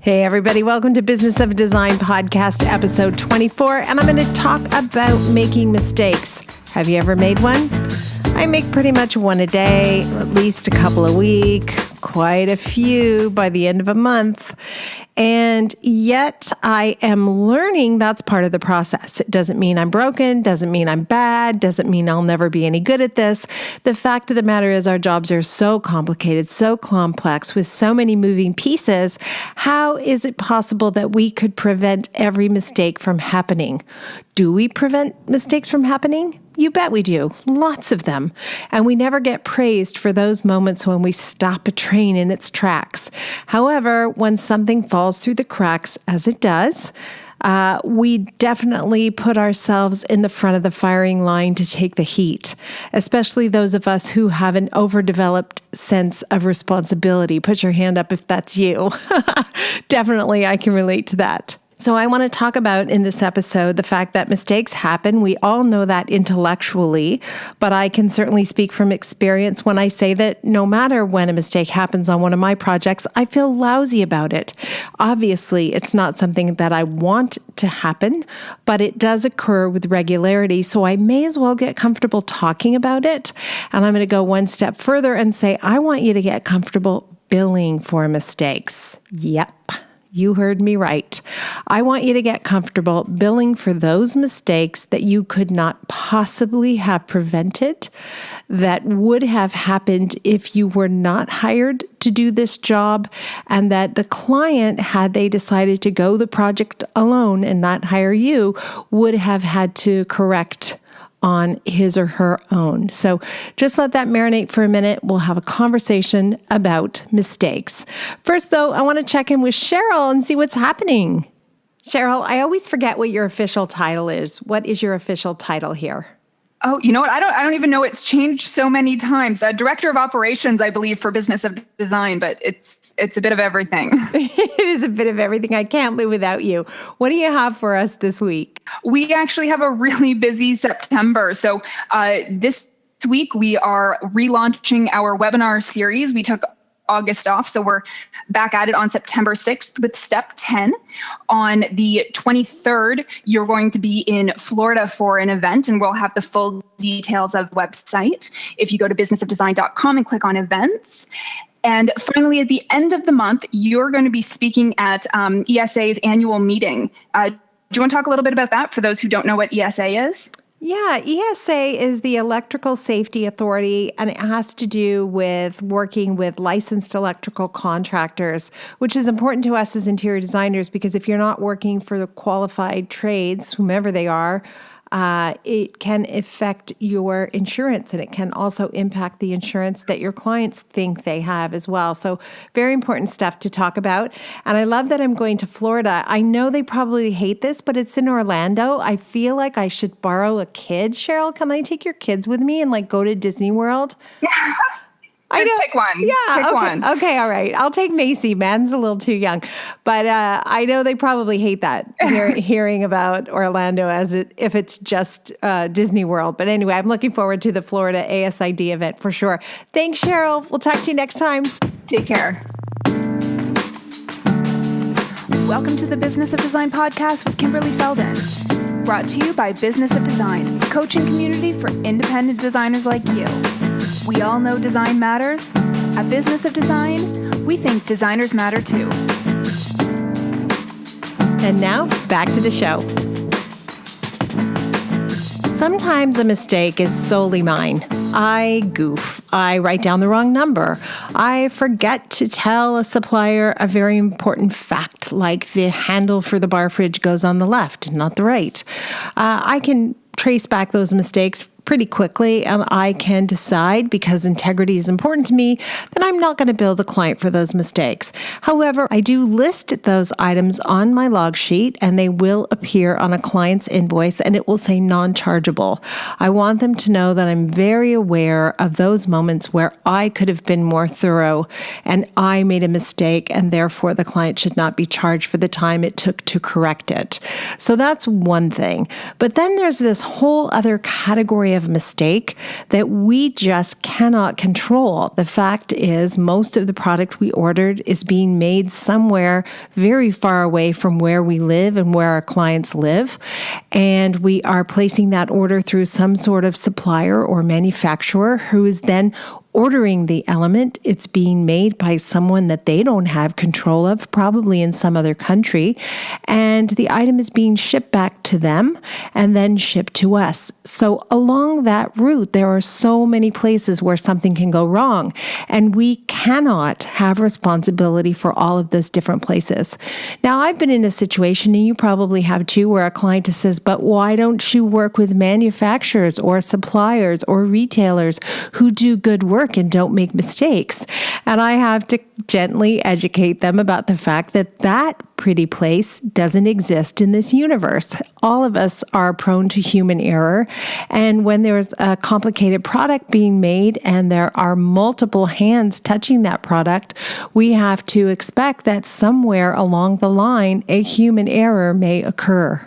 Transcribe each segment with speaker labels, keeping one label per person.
Speaker 1: Hey everybody, welcome to Business of Design podcast episode 24, and I'm going to talk about making mistakes. Have you ever made one? I make pretty much one a day, at least a couple a week, quite a few by the end of a month. And yet I am learning that's part of the process. It doesn't mean I'm broken, doesn't mean I'm bad, doesn't mean I'll never be any good at this. The fact of the matter is our jobs are so complicated, so complex, with so many moving pieces. How is it possible that we could prevent every mistake from happening? Do we prevent mistakes from happening? You bet we do. Lots of them. And we never get praised for those moments when we stop a train in its tracks. However, when something falls through the cracks, as it does, we definitely put ourselves in the front of the firing line to take the heat, especially those of us who have an overdeveloped sense of responsibility. Put your hand up if that's you. Definitely, I can relate to that. So I want to talk about in this episode the fact that mistakes happen. We all know that intellectually, but I can certainly speak from experience when I say that no matter when a mistake happens on one of my projects, I feel lousy about it. Obviously, it's not something that I want to happen, but it does occur with regularity, so I may as well get comfortable talking about it. And I'm going to go one step further and say, I want you to get comfortable billing for mistakes. Yep. You heard me right. I want you to get comfortable billing for those mistakes that you could not possibly have prevented, that would have happened if you were not hired to do this job, and that the client, had they decided to go the project alone and not hire you, would have had to correct on his or her own. So just let that marinate for a minute. We'll have a conversation about mistakes. First, though, I want to check in with Cheryl and see what's happening. Cheryl, I always forget what your official title is. What is your official title here?
Speaker 2: Oh, you know what? I don't even know. It's changed so many times. Director of Operations, I believe, for Business of Design, but it's a bit of everything.
Speaker 1: It is a bit of everything. I can't live without you. What do you have for us this week?
Speaker 2: We actually have a really busy September. So this week we are relaunching our webinar series. We took August off, so we're back at it on September 6th with Step 10. On the 23rd, you're going to be in Florida for an event, and we'll have the full details of the website if you go to businessofdesign.com and click on events. And finally, at the end of the month, you're going to be speaking at ESA's annual meeting. Do you want to talk a little bit about that for those who don't know what ESA is?
Speaker 1: Yeah, ESA is the Electrical Safety Authority, and it has to do with working with licensed electrical contractors, which is important to us as interior designers because if you're not working for the qualified trades, whomever they are, it can affect your insurance, and it can also impact the insurance that your clients think they have as well. So very important stuff to talk about. And I love that I'm going to Florida. I know they probably hate this, but it's in Orlando. I feel like I should borrow a kid. Cheryl, can I take your kids with me and go to Disney World?
Speaker 2: Yeah. Just pick one.
Speaker 1: Yeah.
Speaker 2: Pick
Speaker 1: okay.
Speaker 2: one.
Speaker 1: Okay. All right. I'll take Macy. Man's a little too young, but I know they probably hate that hearing about Orlando if it's just Disney World. But anyway, I'm looking forward to the Florida ASID event for sure. Thanks, Cheryl. We'll talk to you next time.
Speaker 2: Take care. Welcome to the Business of Design podcast with Kimberley Seldon. Brought to you by Business of Design, a coaching community for independent designers like you. We all know design matters. At Business of Design, we think designers matter too.
Speaker 1: And now, back to the show. Sometimes a mistake is solely mine. I goof. I write down the wrong number. I forget to tell a supplier a very important fact, like the handle for the bar fridge goes on the left, not the right. I can trace back those mistakes pretty quickly, and I can decide, because integrity is important to me, that I'm not going to bill the client for those mistakes. However, I do list those items on my log sheet, and they will appear on a client's invoice, and it will say non-chargeable. I want them to know that I'm very aware of those moments where I could have been more thorough, and I made a mistake, and therefore the client should not be charged for the time it took to correct it. So that's one thing. But then there's this whole other category area of mistake that we just cannot control. The fact is, most of the product we ordered is being made somewhere very far away from where we live and where our clients live. And we are placing that order through some sort of supplier or manufacturer who is then ordering the element. It's being made by someone that they don't have control of, probably in some other country. And the item is being shipped back to them and then shipped to us. So along that route, there are so many places where something can go wrong. And we cannot have responsibility for all of those different places. Now, I've been in a situation, and you probably have too, where a client says, but why don't you work with manufacturers or suppliers or retailers who do good work and don't make mistakes? And I have to gently educate them about the fact that that pretty place doesn't exist in this universe. All of us are prone to human error. And when there's a complicated product being made and there are multiple hands touching that product, we have to expect that somewhere along the line, a human error may occur.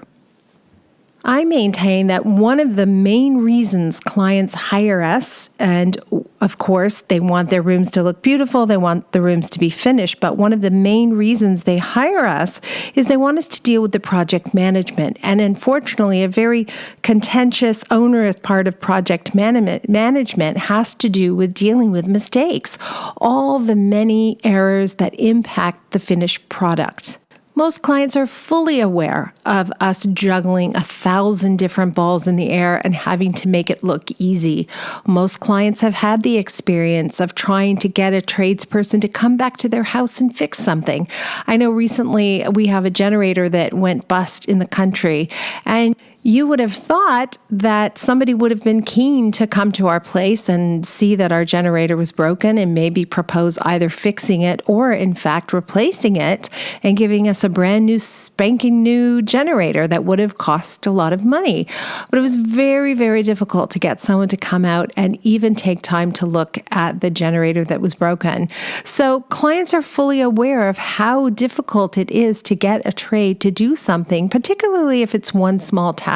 Speaker 1: I maintain that one of the main reasons clients hire us, and of course, they want their rooms to look beautiful, they want the rooms to be finished, but one of the main reasons they hire us is they want us to deal with the project management. And unfortunately, a very contentious, onerous part of project management has to do with dealing with mistakes, all the many errors that impact the finished product. Most clients are fully aware of us juggling 1,000 different balls in the air and having to make it look easy. Most clients have had the experience of trying to get a tradesperson to come back to their house and fix something. I know recently we have a generator that went bust in the country, and you would have thought that somebody would have been keen to come to our place and see that our generator was broken and maybe propose either fixing it or, in fact, replacing it and giving us a brand new, spanking new generator that would have cost a lot of money. But it was very, very difficult to get someone to come out and even take time to look at the generator that was broken. So clients are fully aware of how difficult it is to get a trade to do something, particularly if it's one small task.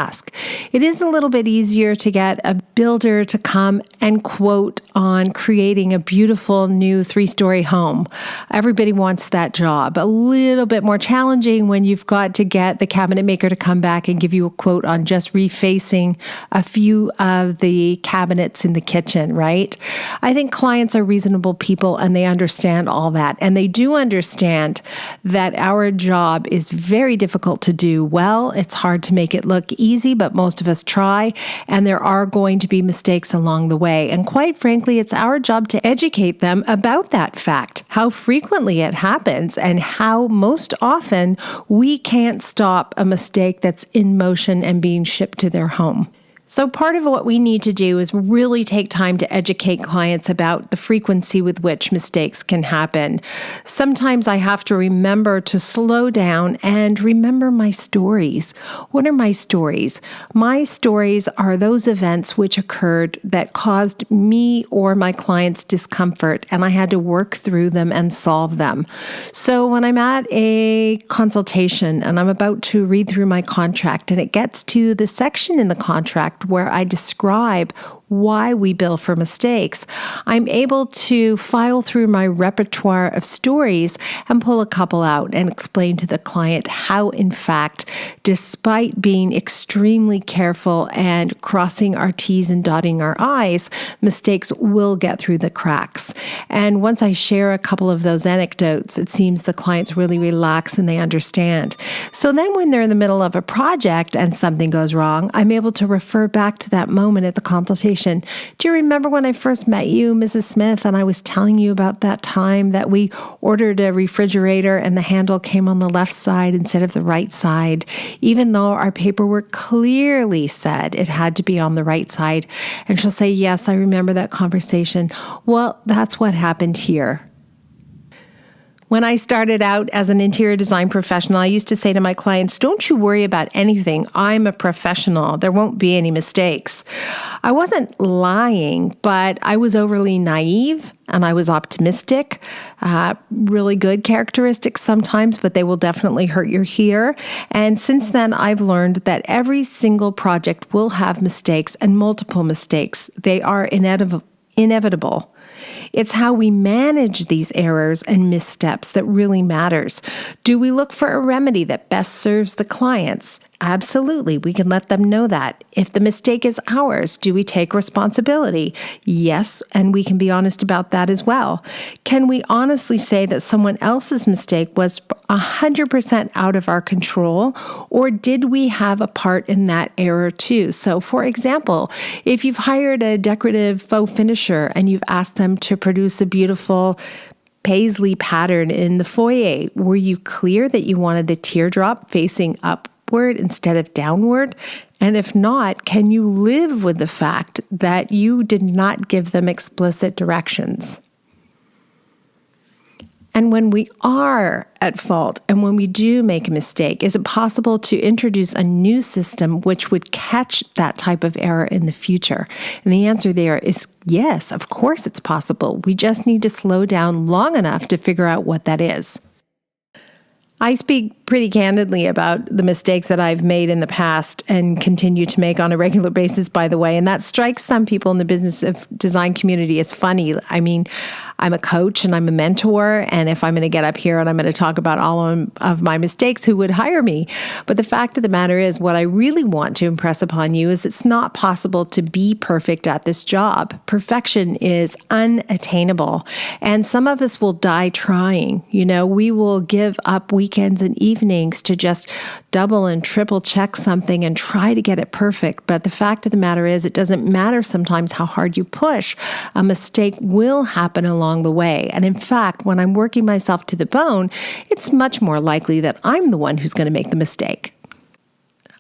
Speaker 1: It is a little bit easier to get a builder to come and quote on creating a beautiful new 3-story home. Everybody wants that job. A little bit more challenging when you've got to get the cabinet maker to come back and give you a quote on just refacing a few of the cabinets in the kitchen, right? I think clients are reasonable people and they understand all that. And they do understand that our job is very difficult to do well. It's hard to make it look easy, but most of us try, and there are going to be mistakes along the way. And quite frankly, it's our job to educate them about that fact, how frequently it happens, and how most often we can't stop a mistake that's in motion and being shipped to their home. So part of what we need to do is really take time to educate clients about the frequency with which mistakes can happen. Sometimes I have to remember to slow down and remember my stories. What are my stories? My stories are those events which occurred that caused me or my clients discomfort, and I had to work through them and solve them. So when I'm at a consultation and I'm about to read through my contract and it gets to the section in the contract where I describe why we bill for mistakes, I'm able to file through my repertoire of stories and pull a couple out and explain to the client how, in fact, despite being extremely careful and crossing our T's and dotting our I's, mistakes will get through the cracks. And once I share a couple of those anecdotes, it seems the clients really relax and they understand. So then when they're in the middle of a project and something goes wrong, I'm able to refer back to that moment at the consultation. Do you remember when I first met you, Mrs. Smith, and I was telling you about that time that we ordered a refrigerator and the handle came on the left side instead of the right side, even though our paperwork clearly said it had to be on the right side? And she'll say, yes, I remember that conversation. Well, that's what happened here. When I started out as an interior design professional, I used to say to my clients, don't you worry about anything. I'm a professional. There won't be any mistakes. I wasn't lying, but I was overly naive and I was optimistic. Really good characteristics sometimes, but they will definitely hurt your here. And since then, I've learned that every single project will have mistakes and multiple mistakes. They are inevitable. It's how we manage these errors and missteps that really matters. Do we look for a remedy that best serves the clients? Absolutely. We can let them know that. If the mistake is ours, do we take responsibility? Yes, and we can be honest about that as well. Can we honestly say that someone else's mistake was 100% out of our control, or did we have a part in that error too? So, for example, if you've hired a decorative faux finisher and you've asked them to produce a beautiful paisley pattern in the foyer, were you clear that you wanted the teardrop facing upward instead of downward? And if not, can you live with the fact that you did not give them explicit directions? And when we are at fault and when we do make a mistake, is it possible to introduce a new system which would catch that type of error in the future? And the answer there is yes, of course it's possible. We just need to slow down long enough to figure out what that is. I speak pretty candidly about the mistakes that I've made in the past and continue to make on a regular basis, by the way, and that strikes some people in the business of design community as funny. I mean, I'm a coach and I'm a mentor, and if I'm going to get up here and I'm going to talk about all of my mistakes, who would hire me? But the fact of the matter is, what I really want to impress upon you is it's not possible to be perfect at this job. Perfection is unattainable, and some of us will die trying. We will give up weekends and evenings to just double and triple check something and try to get it perfect. But the fact of the matter is, it doesn't matter sometimes how hard you push. A mistake will happen along the way. And in fact, when I'm working myself to the bone, it's much more likely that I'm the one who's going to make the mistake.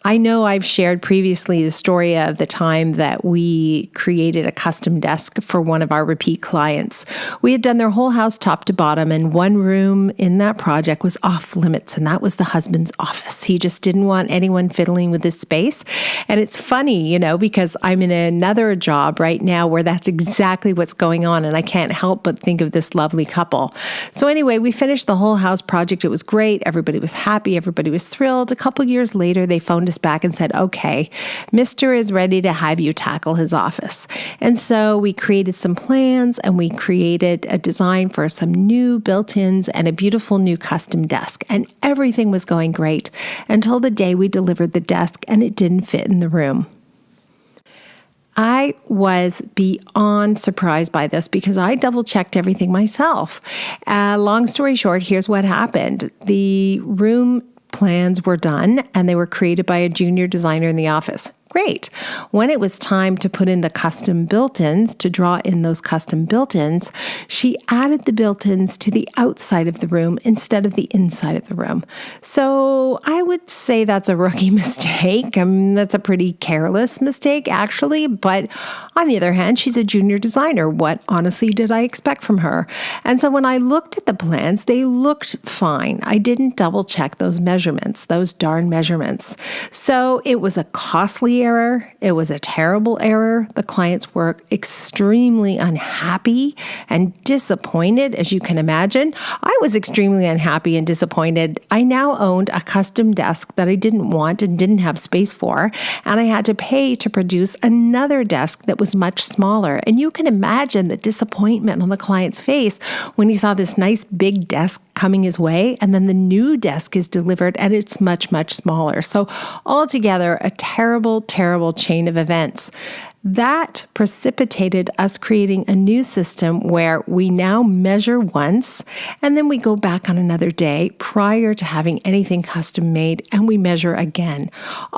Speaker 1: I know I've shared previously the story of the time that we created a custom desk for one of our repeat clients. We had done their whole house top to bottom, and one room in that project was off limits, and that was the husband's office. He just didn't want anyone fiddling with his space. And it's funny, because I'm in another job right now where that's exactly what's going on, and I can't help but think of this lovely couple. So anyway, we finished the whole house project. It was great. Everybody was happy. Everybody was thrilled. A couple years later, they phoned us back and said, okay, Mr. is ready to have you tackle his office. And so we created some plans and we created a design for some new built-ins and a beautiful new custom desk. And everything was going great until the day we delivered the desk and it didn't fit in the room. I was beyond surprised by this because I double-checked everything myself. Long story short, here's what happened. The room plans were done and they were created by a junior designer in the office. Great. When it was time to put in the custom built-ins, to draw in those custom built-ins, she added the built-ins to the outside of the room instead of the inside of the room. So I would say that's a rookie mistake. That's a pretty careless mistake, actually. But on the other hand, she's a junior designer. What honestly did I expect from her? And so when I looked at the plans, they looked fine. I didn't double check those measurements, those darn measurements. So it was a costly error. It was a terrible error. The clients were extremely unhappy and disappointed, as you can imagine. I was extremely unhappy and disappointed. I now owned a custom desk that I didn't want and didn't have space for, and I had to pay to produce another desk that was much smaller. And you can imagine the disappointment on the client's face when he saw this nice big desk coming his way, and then the new desk is delivered and it's much, much smaller. So altogether, a terrible, terrible chain of events. That precipitated us creating a new system where we now measure once and then we go back on another day prior to having anything custom made and we measure again.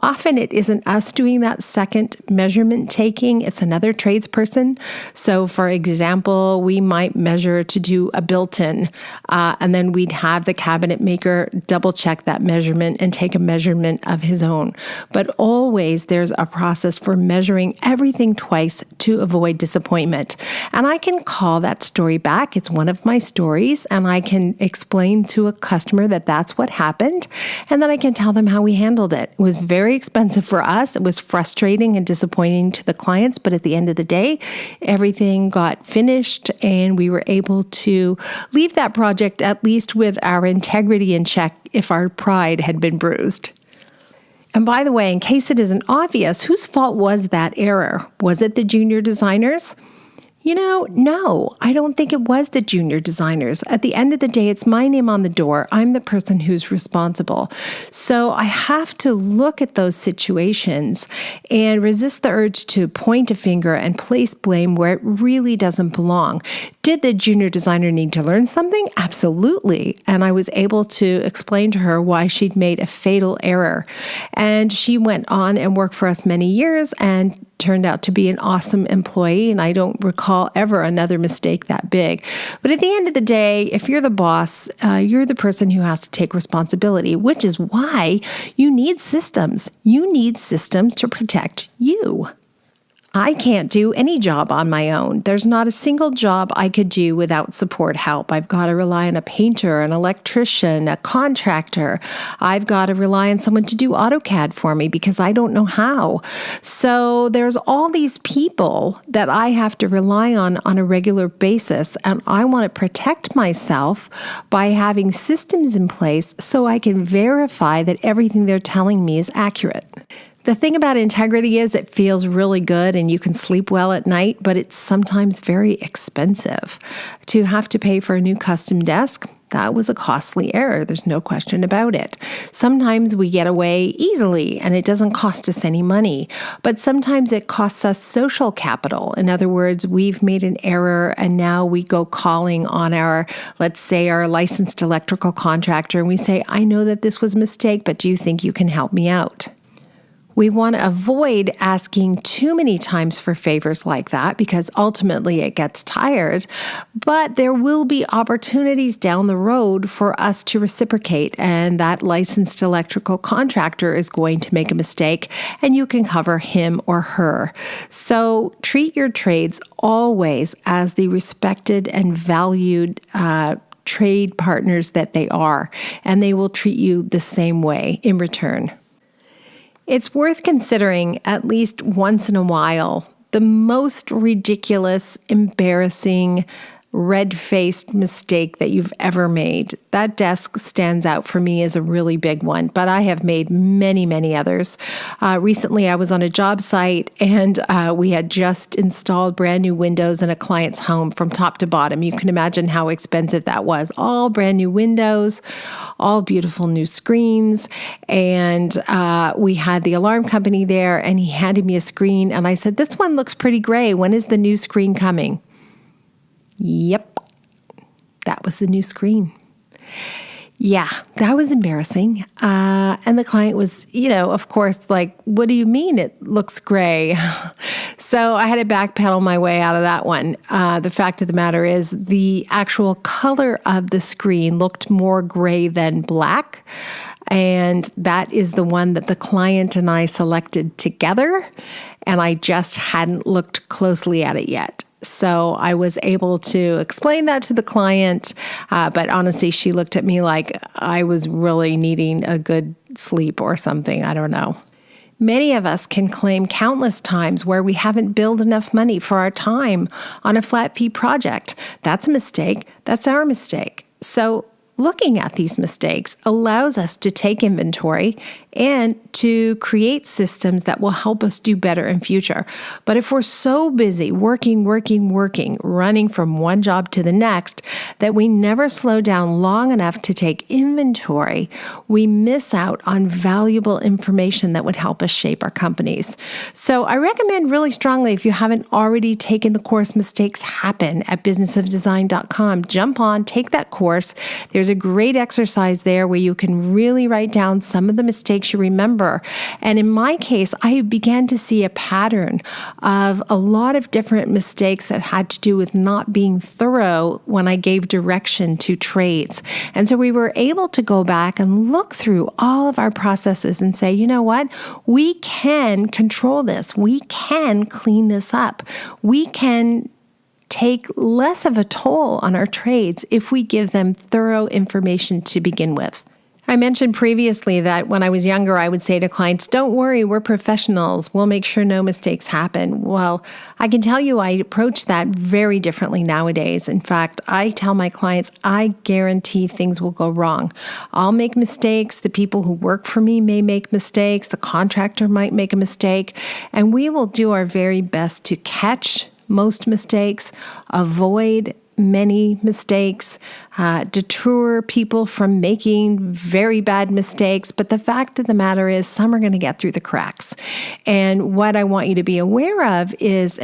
Speaker 1: Often it isn't us doing that second measurement taking, it's another tradesperson. So for example, we might measure to do a built-in and then we'd have the cabinet maker double check that measurement and take a measurement of his own. But always there's a process for measuring everything everything twice to avoid disappointment. And I can call that story back. It's one of my stories, and I can explain to a customer that that's what happened, and then I can tell them how we handled it. It was very expensive for us. It was frustrating and disappointing to the clients, but at the end of the day, everything got finished, and we were able to leave that project at least with our integrity in check if our pride had been bruised. And by the way, in case it isn't obvious, whose fault was that error? Was it the junior designers? No, I don't think it was the junior designers. At the end of the day, it's my name on the door. I'm the person who's responsible. So I have to look at those situations and resist the urge to point a finger and place blame where it really doesn't belong. Did the junior designer need to learn something? Absolutely. And I was able to explain to her why she'd made a fatal error. And she went on and worked for us many years and turned out to be an awesome employee, and I don't recall ever another mistake that big. But at the end of the day, if you're the boss, you're the person who has to take responsibility, which is why you need systems. You need systems to protect you. I can't do any job on my own. There's not a single job I could do without support help. I've got to rely on a painter, an electrician, a contractor. I've got to rely on someone to do AutoCAD for me because I don't know how. So there's all these people that I have to rely on a regular basis, and I want to protect myself by having systems in place so I can verify that everything they're telling me is accurate. The thing about integrity is it feels really good and you can sleep well at night, but it's sometimes very expensive. To have to pay for a new custom desk, that was a costly error. There's no question about it. Sometimes we get away easily and it doesn't cost us any money, but sometimes it costs us social capital. In other words, we've made an error and now we go calling on let's say our licensed electrical contractor, and we say, I know that this was a mistake, but do you think you can help me out? We want to avoid asking too many times for favors like that because ultimately it gets tired, but there will be opportunities down the road for us to reciprocate, and that licensed electrical contractor is going to make a mistake and you can cover him or her. So treat your trades always as the respected and valued trade partners that they are, and they will treat you the same way in return. It's worth considering at least once in a while the most ridiculous, embarrassing, red-faced mistake that you've ever made. That desk stands out for me as a really big one, but I have made many, many others. Recently, I was on a job site and we had just installed brand new windows in a client's home from top to bottom. You can imagine how expensive that was. All brand new windows, all beautiful new screens. And we had the alarm company there and he handed me a screen and I said, this one looks pretty gray. When is the new screen coming? Yep, that was the new screen. Yeah, that was embarrassing. And the client was, of course, like, what do you mean it looks gray? So I had to backpedal my way out of that one. The fact of the matter is the actual color of the screen looked more gray than black. And that is the one that the client and I selected together. And I just hadn't looked closely at it yet. So I was able to explain that to the client, but honestly, she looked at me like I was really needing a good sleep or something. I don't know. Many of us can claim countless times where we haven't billed enough money for our time on a flat fee project. That's a mistake. That's our mistake. So looking at these mistakes allows us to take inventory and to create systems that will help us do better in future. But if we're so busy working, running from one job to the next, that we never slow down long enough to take inventory, we miss out on valuable information that would help us shape our companies. So I recommend really strongly, if you haven't already taken the course Mistakes Happen at businessofdesign.com, jump on, take that course. There's a great exercise there where you can really write down some of the mistakes you remember were. And in my case, I began to see a pattern of a lot of different mistakes that had to do with not being thorough when I gave direction to trades. And so we were able to go back and look through all of our processes and say, you know what? We can control this. We can clean this up. We can take less of a toll on our trades if we give them thorough information to begin with. I mentioned previously that when I was younger, I would say to clients, don't worry, we're professionals. We'll make sure no mistakes happen. Well, I can tell you I approach that very differently nowadays. In fact, I tell my clients, I guarantee things will go wrong. I'll make mistakes. The people who work for me may make mistakes. The contractor might make a mistake. And we will do our very best to catch most mistakes, avoid many mistakes, deter people from making very bad mistakes. But the fact of the matter is some are going to get through the cracks. And what I want you to be aware of is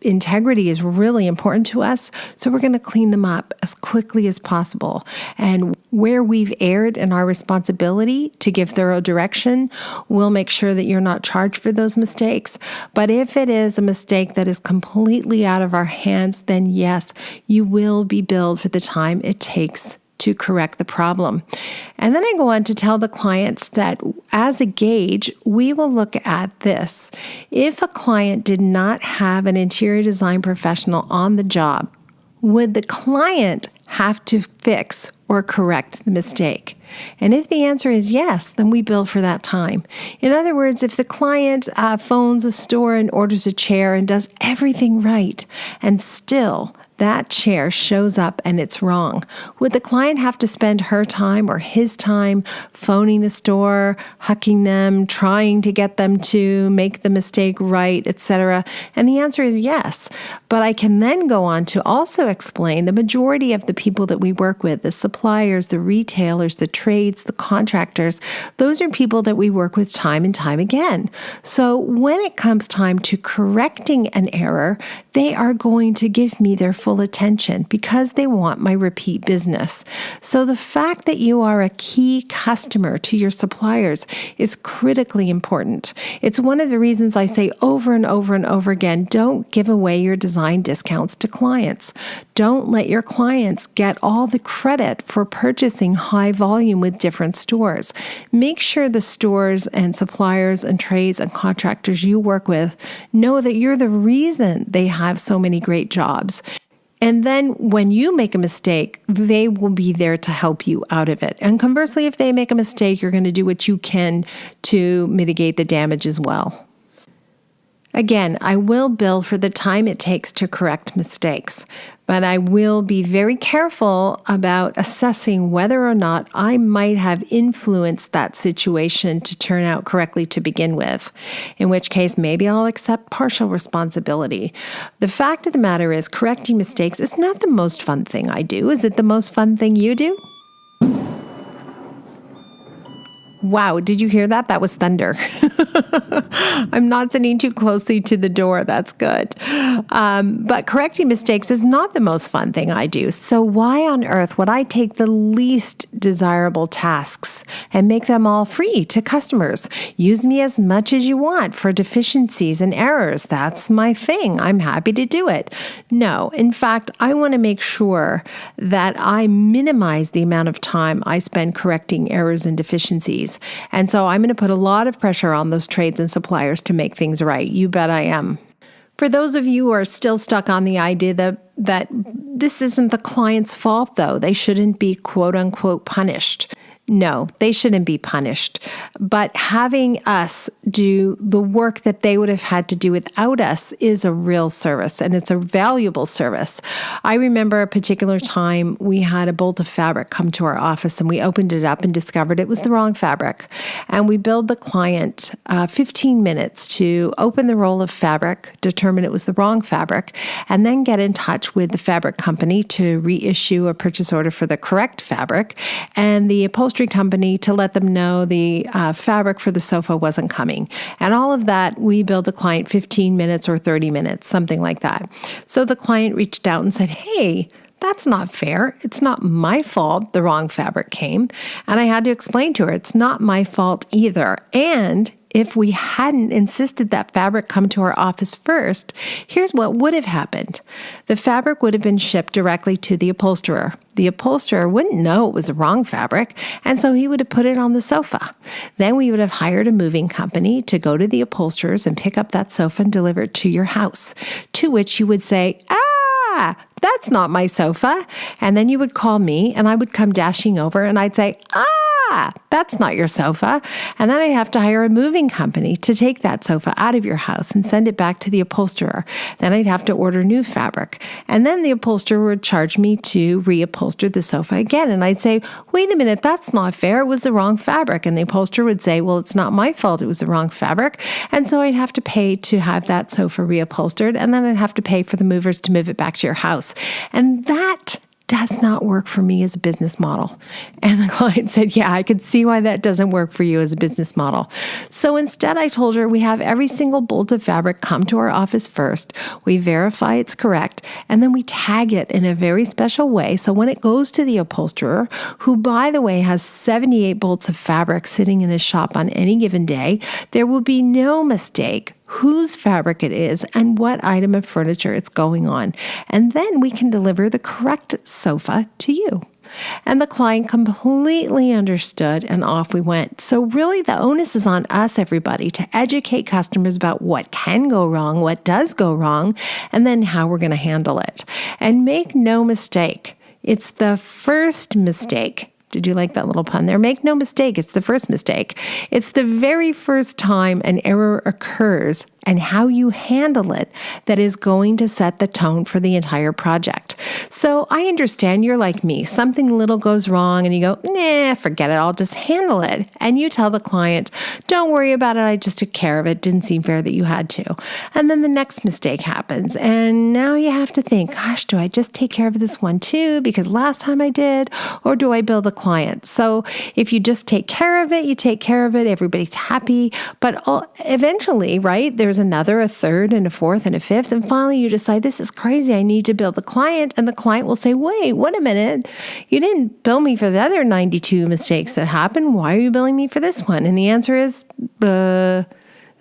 Speaker 1: integrity is really important to us. So we're going to clean them up as quickly as possible. And where we've erred in our responsibility to give thorough direction, we'll make sure that you're not charged for those mistakes. But if it is a mistake that is completely out of our hands, then yes, you will be billed for the time it takes to correct the problem. And then I go on to tell the clients that as a gauge, we will look at this. If a client did not have an interior design professional on the job, would the client have to fix or correct the mistake? And if the answer is yes, then we bill for that time. In other words, if the client phones a store and orders a chair and does everything right, and still that chair shows up and it's wrong, would the client have to spend her time or his time phoning the store, hucking them, trying to get them to make the mistake right, etc.? And the answer is yes. But I can then go on to also explain the majority of the people that we work with, the suppliers, the retailers, the trades, the contractors, those are people that we work with time and time again. So when it comes time to correcting an error, they are going to give me their full attention because they want my repeat business. So the fact that you are a key customer to your suppliers is critically important. It's one of the reasons I say over and over and over again, don't give away your design discounts to clients. Don't let your clients get all the credit for purchasing high volume with different stores. Make sure the stores and suppliers and trades and contractors you work with know that you're the reason they have so many great jobs. And then when you make a mistake, they will be there to help you out of it. And conversely, if they make a mistake, you're going to do what you can to mitigate the damage as well. Again, I will bill for the time it takes to correct mistakes, but I will be very careful about assessing whether or not I might have influenced that situation to turn out correctly to begin with, in which case maybe I'll accept partial responsibility. The fact of the matter is, correcting mistakes is not the most fun thing I do. Is it the most fun thing you do? Wow, did you hear that? That was thunder. I'm not sitting too closely to the door. That's good. But correcting mistakes is not the most fun thing I do. So why on earth would I take the least desirable tasks and make them all free to customers? Use me as much as you want for deficiencies and errors. That's my thing. I'm happy to do it. No, in fact, I want to make sure that I minimize the amount of time I spend correcting errors and deficiencies. And so I'm going to put a lot of pressure on those trades and suppliers to make things right. You bet I am. For those of you who are still stuck on the idea that this isn't the client's fault, though, they shouldn't be quote unquote punished. No, they shouldn't be punished. But having us do the work that they would have had to do without us is a real service, and it's a valuable service. I remember a particular time we had a bolt of fabric come to our office, and we opened it up and discovered it was the wrong fabric. And we billed the client 15 minutes to open the roll of fabric, determine it was the wrong fabric, and then get in touch with the fabric company to reissue a purchase order for the correct fabric, and the upholstery company to let them know the fabric for the sofa wasn't coming. And all of that, we billed the client 15 minutes or 30 minutes, something like that. So the client reached out and said, hey, That's not fair. It's not my fault the wrong fabric came. And I had to explain to her, it's not my fault either. And if we hadn't insisted that fabric come to our office first, here's what would have happened. The fabric would have been shipped directly to the upholsterer. The upholsterer wouldn't know it was the wrong fabric, and so he would have put it on the sofa. Then we would have hired a moving company to go to the upholsterers and pick up that sofa and deliver it to your house, to which you would say, that's not my sofa. And then you would call me and I would come dashing over and I'd say, that's not your sofa. And then I'd have to hire a moving company to take that sofa out of your house and send it back to the upholsterer. Then I'd have to order new fabric. And then the upholsterer would charge me to reupholster the sofa again. And I'd say, wait a minute, that's not fair. It was the wrong fabric. And the upholsterer would say, well, it's not my fault. It was the wrong fabric. And so I'd have to pay to have that sofa reupholstered. And then I'd have to pay for the movers to move it back to your house. And that does not work for me as a business model. And the client said, yeah, I could see why that doesn't work for you as a business model. So instead, I told her we have every single bolt of fabric come to our office first. We verify it's correct, and then we tag it in a very special way. So when it goes to the upholsterer, who, by the way, has 78 bolts of fabric sitting in his shop on any given day, there will be no mistake whose fabric it is and what item of furniture it's going on. And then we can deliver the correct sofa to you. And the client completely understood, and off we went. So really the onus is on us, everybody, to educate customers about what can go wrong, what does go wrong, and then how we're going to handle it. And make no mistake, it's the first mistake. Did you like that little pun there? Make no mistake, it's the first mistake. It's the very first time an error occurs and how you handle it that is going to set the tone for the entire project. So I understand you're like me. Something little goes wrong and you go, nah, forget it. I'll just handle it. And you tell the client, don't worry about it. I just took care of it. Didn't seem fair that you had to. And then the next mistake happens. And now you have to think, gosh, do I just take care of this one too? Because last time I did, or do I bill the client? So if you just take care of it, you take care of it. Everybody's happy. But eventually, right, there's another, a third, and a fourth, and a fifth. And finally, you decide, this is crazy. I need to bill the client. And the client will say, wait a minute. You didn't bill me for the other 92 mistakes that happened. Why are you billing me for this one? And the answer is,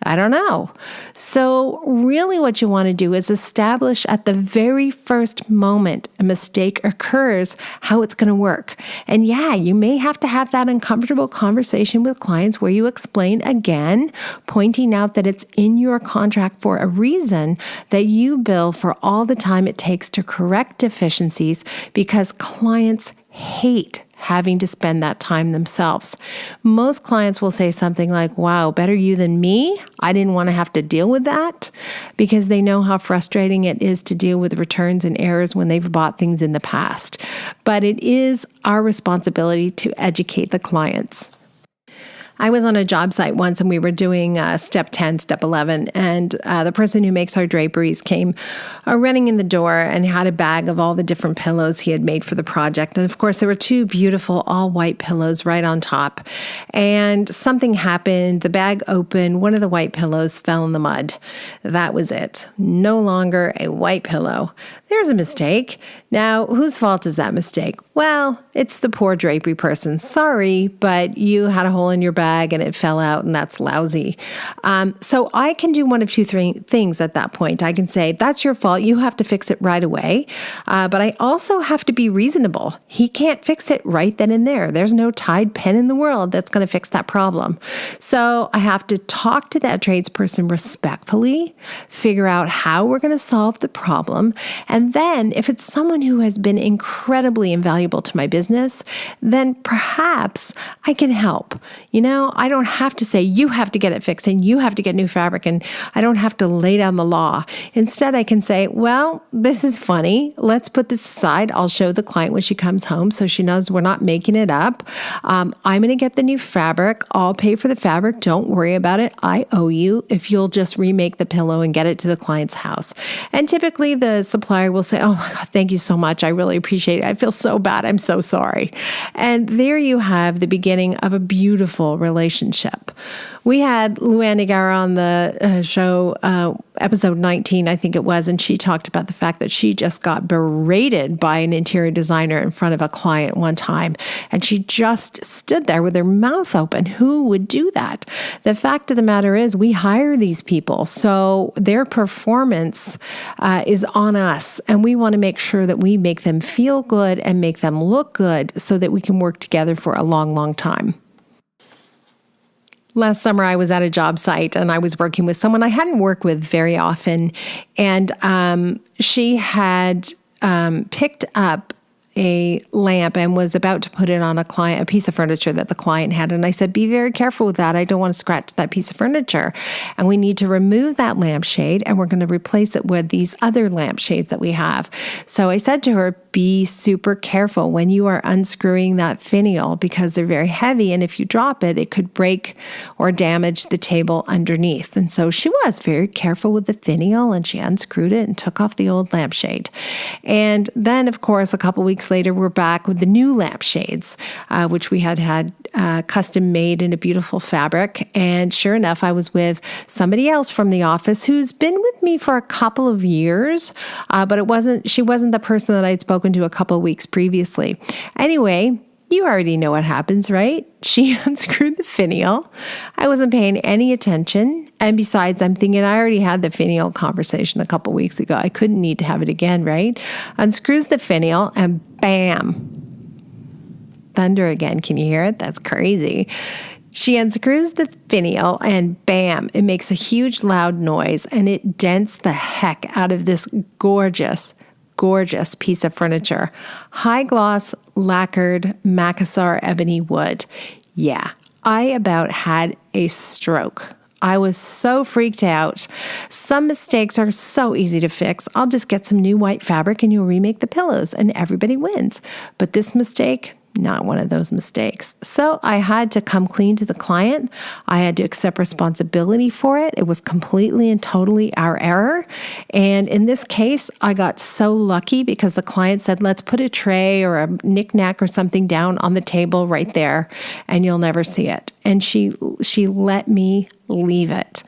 Speaker 1: I don't know. So really what you want to do is establish at the very first moment a mistake occurs, how it's going to work. And yeah, you may have to have that uncomfortable conversation with clients where you explain again, pointing out that it's in your contract for a reason that you bill for all the time it takes to correct deficiencies, because clients hate having to spend that time themselves. Most clients will say something like, wow, better you than me. I didn't want to have to deal with that, because they know how frustrating it is to deal with returns and errors when they've bought things in the past. But it is our responsibility to educate the clients. I was on a job site once and we were doing step 10, step 11, and the person who makes our draperies came running in the door and had a bag of all the different pillows he had made for the project. And of course, there were two beautiful all white pillows right on top. And something happened, the bag opened, one of the white pillows fell in the mud. That was it. No longer a white pillow. There's a mistake. Now, whose fault is that mistake? Well, it's the poor drapery person. Sorry, but you had a hole in your bag and it fell out, and that's lousy. So I can do one of two things at that point. I can say, that's your fault. You have to fix it right away. But I also have to be reasonable. He can't fix it right then and there. There's no Tide pen in the world that's going to fix that problem. So I have to talk to that tradesperson respectfully, figure out how we're going to solve the problem. And then if it's someone who has been incredibly invaluable to my business, then perhaps I can help. You know, I don't have to say, you have to get it fixed and you have to get new fabric, and I don't have to lay down the law. Instead, I can say, well, this is funny. Let's put this aside. I'll show the client when she comes home so she knows we're not making it up. I'm going to get the new fabric. I'll pay for the fabric. Don't worry about it. I owe you if you'll just remake the pillow and get it to the client's house. And typically the supplier will say, oh my God, thank you so much. I really appreciate it. I feel so bad. I'm so sorry. And there you have the beginning of a beautiful relationship. We had Luann Nigara on the show episode 19, I think it was, and she talked about the fact that she just got berated by an interior designer in front of a client one time, and she just stood there with her mouth open. Who would do that? The fact of the matter is we hire these people, so their performance is on us, and we want to make sure that we make them feel good and make them look good so that we can work together for a long, long time. Last summer, I was at a job site and I was working with someone I hadn't worked with very often. And she had picked up a lamp and was about to put it on a piece of furniture that the client had. And I said, be very careful with that. I don't want to scratch that piece of furniture. And we need to remove that lampshade and we're going to replace it with these other lampshades that we have. So I said to her, be super careful when you are unscrewing that finial because they're very heavy. And if you drop it, it could break or damage the table underneath. And so she was very careful with the finial and she unscrewed it and took off the old lampshade. And then, of course, a couple weeks later, we're back with the new lampshades, which we had custom made in a beautiful fabric. And sure enough, I was with somebody else from the office who's been with me for a couple of years, but she wasn't the person that I'd spoken to a couple of weeks previously. Anyway, you already know what happens, right? She unscrewed the finial. I wasn't paying any attention. And besides, I'm thinking I already had the finial conversation a couple weeks ago. I couldn't need to have it again, right? Unscrews the finial and bam. Thunder again. Can you hear it? That's crazy. She unscrews the finial and bam, it makes a huge loud noise and it dents the heck out of this gorgeous piece of furniture. High gloss, lacquered Macassar ebony wood. Yeah, I about had a stroke. I was so freaked out. Some mistakes are so easy to fix. I'll just get some new white fabric and you'll remake the pillows and everybody wins. But this mistake, not one of those mistakes. So I had to come clean to the client. I had to accept responsibility for it. It was completely and totally our error. And in this case, I got so lucky because the client said, let's put a tray or a knickknack or something down on the table right there and you'll never see it. And she let me leave it.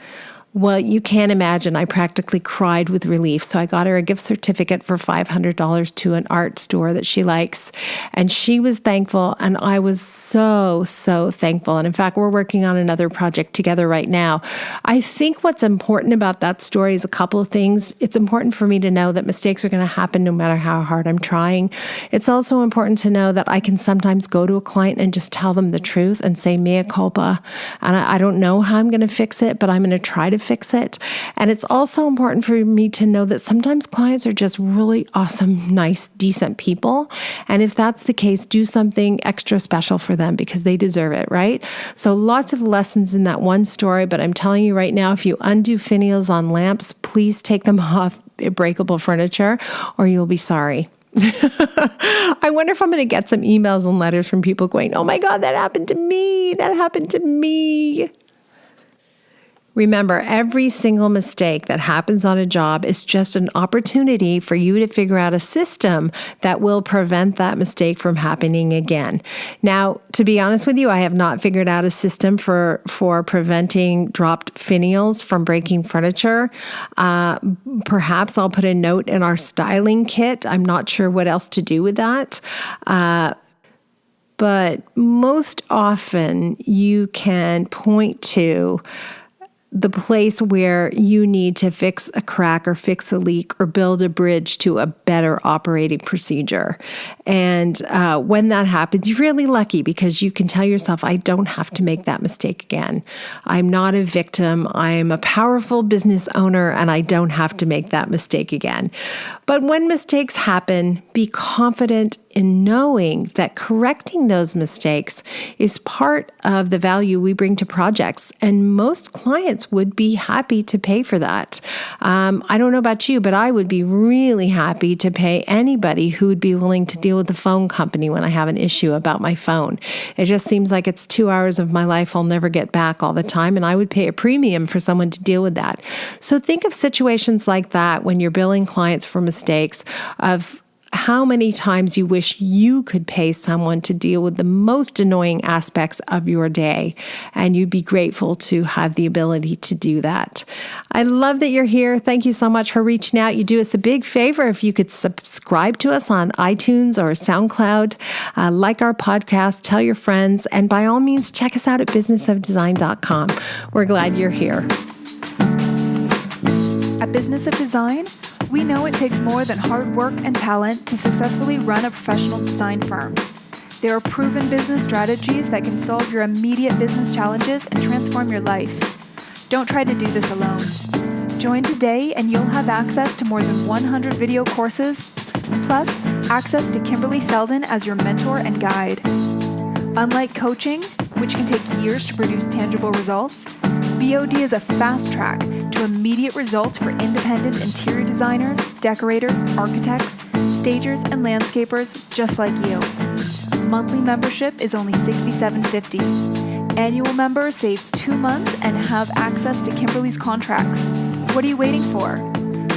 Speaker 1: Well, you can't imagine. I practically cried with relief. So I got her a gift certificate for $500 to an art store that she likes. And she was thankful. And I was so, so thankful. And in fact, we're working on another project together right now. I think what's important about that story is a couple of things. It's important for me to know that mistakes are going to happen no matter how hard I'm trying. It's also important to know that I can sometimes go to a client and just tell them the truth and say mea culpa. And I don't know how I'm going to fix it, but I'm going to try to fix it. And it's also important for me to know that sometimes clients are just really awesome, nice, decent people. And if that's the case, do something extra special for them because they deserve it, right? So lots of lessons in that one story, but I'm telling you right now, if you undo finials on lamps, please take them off breakable furniture or you'll be sorry. I wonder if I'm going to get some emails and letters from people going, oh my God, that happened to me. That happened to me. Remember, every single mistake that happens on a job is just an opportunity for you to figure out a system that will prevent that mistake from happening again. Now, to be honest with you, I have not figured out a system for preventing dropped finials from breaking furniture. Perhaps I'll put a note in our styling kit. I'm not sure what else to do with that. But most often you can point to the place where you need to fix a crack or fix a leak or build a bridge to a better operating procedure. And when that happens, you're really lucky because you can tell yourself, I don't have to make that mistake again. I'm not a victim. I'm a powerful business owner and I don't have to make that mistake again. But when mistakes happen, be confident in knowing that correcting those mistakes is part of the value we bring to projects. And most clients would be happy to pay for that. I don't know about you, but I would be really happy to pay anybody who would be willing to deal with the phone company when I have an issue about my phone. It just seems like it's 2 hours of my life I'll never get back all the time, and I would pay a premium for someone to deal with that. So think of situations like that when you're billing clients for mistakes of how many times you wish you could pay someone to deal with the most annoying aspects of your day, and you'd be grateful to have the ability to do that. I love that you're here. Thank you so much for reaching out. You do us a big favor if you could subscribe to us on iTunes or SoundCloud, like our podcast, tell your friends, and by all means, check us out at businessofdesign.com. We're glad you're here.
Speaker 3: At Business of Design, we know it takes more than hard work and talent to successfully run a professional design firm. There are proven business strategies that can solve your immediate business challenges and transform your life. Don't try to do this alone. Join today and you'll have access to more than 100 video courses, plus access to Kimberley Seldon as your mentor and guide. Unlike coaching, which can take years to produce tangible results, BOD is a fast track to immediate results for independent interior designers, decorators, architects, stagers, and landscapers just like you. Monthly membership is only $67.50. Annual members save 2 months and have access to Kimberley's contracts. What are you waiting for?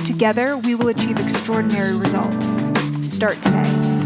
Speaker 3: Together, we will achieve extraordinary results. Start today.